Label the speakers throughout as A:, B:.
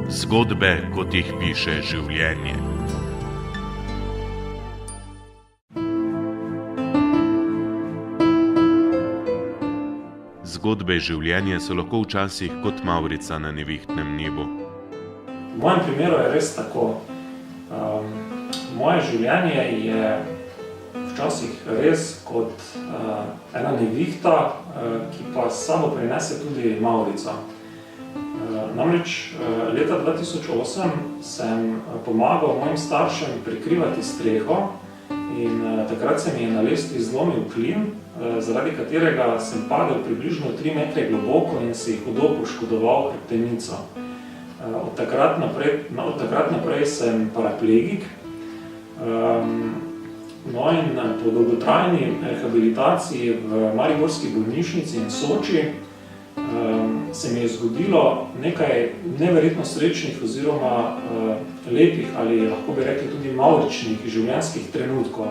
A: Zgodbe, kot jih piše življenje. Zgodbe življenja so lahko včasih kot mavrica na nevihtnem nebu.
B: V mojem primeru je res tako. Moje življenje je včasih res kot ena nevihta, ki pa s sabo prinese tudi mavrico. Namreč leta 2008 sem pomagal mojim staršem prikrivati streho in takrat se mi je na lestvi zlomil klin, zaradi katerega sem padel približno 3 metre globoko in si hudo poškodoval hrbtenico. Od takrat naprej sem paraplegik. No in po dolgotrajni rehabilitaciji v mariborski bolnišnici in Soči se mi je zgodilo nekaj neverjetno srečnih oziroma lepih ali lahko bi rekli tudi mavričnih življenjskih trenutkov.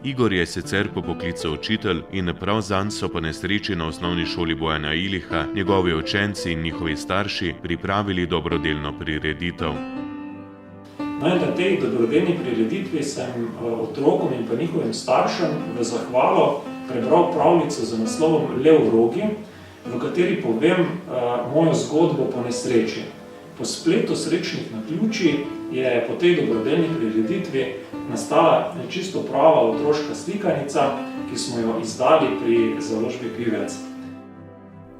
A: Igor je sicer po poklicu učitelj in prav zanj so po nesreči na osnovni šoli Bojana Iliha njegovi učenci in njihovi starši pripravili dobrodelno prireditev.
B: No in na tej dobrodelni prireditvi sem otrokom in pa njihovim staršem v zahvalo prebral pravljico z naslovom Lev v rogi, v kateri povem mojo zgodbo po nesreči. Po spletu srečnih naključij je po tej dobrodelni prireditvi nastala čisto prava otroška slikanica, ki smo jo izdali pri založbi Pivec.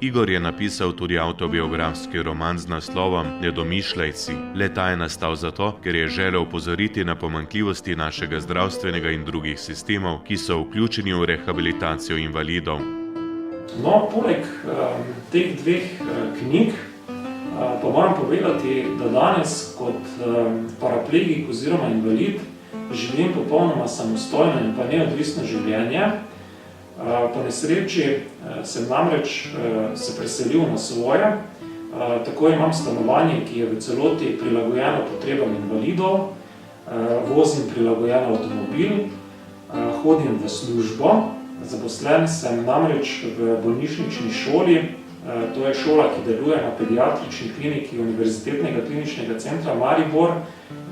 A: Igor je napisal tudi avtobiografski roman z naslovom Nedomišljajci. Le-ta je nastal zato, ker je želel opozoriti na pomanjkljivosti našega zdravstvenega in drugih sistemov, ki so vključeni v rehabilitacijo invalidov.
B: No, poleg teh dveh knjig pa moram povedati, da danes kot paraplegik oziroma invalid živim popolnoma samostojno in pa neodvisno življenje. Po nesreči sem namreč se preselil na svoje, tako imam stanovanje, ki je v celoti prilagojeno potrebam invalidov, vozim prilagojen avtomobil, hodim v službo, zaposlen sem namreč v bolnišnični šoli, to je šola, ki deluje na pediatrični kliniki Univerzitetnega kliničnega centra Maribor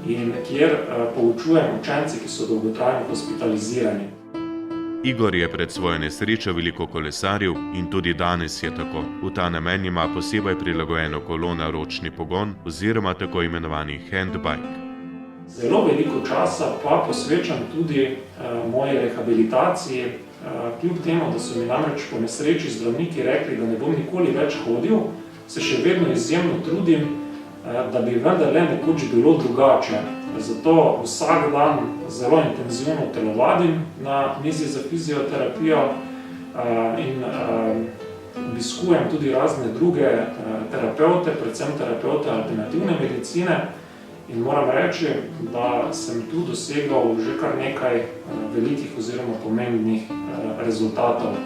B: in kjer poučujem učence, ki so dolgotrajno hospitalizirani.
A: Igor je pred svojo nesrečo veliko kolesaril in tudi danes je tako. V ta namen ima posebej prilagojeno kolo na ročni pogon oziroma tako imenovani handbike.
B: Zelo veliko časa pa posvečam tudi moji rehabilitaciji, kljub temu, da so mi namreč po nesreči zdravniki rekli, da ne bom nikoli več hodil, se še vedno izjemno trudim, da bi vendarle nekoč bilo drugače. Zato vsak dan zelo intenzivno telovadim na mizi za fizioterapijo in obiskujem tudi razne druge terapevte, predvsem terapevte alternativne medicine. In moram reči, da sem tu dosegal že kar nekaj velikih oziroma pomembnih rezultatov.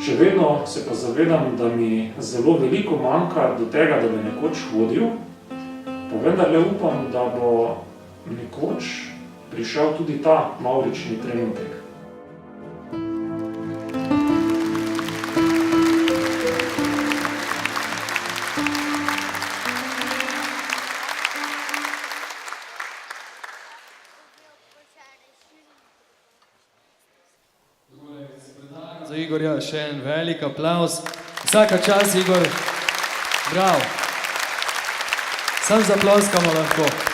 B: Še vedno se pa zavedam, da mi zelo veliko manjka do tega, da bi nekoč hodil, pa vendarle upam, da bo nekoč prišel tudi ta mavrični trenutek.
C: Za Igorja še en velik aplavz. Vsaka čast, Igor. Bravo. Sam zaploskamo lahko.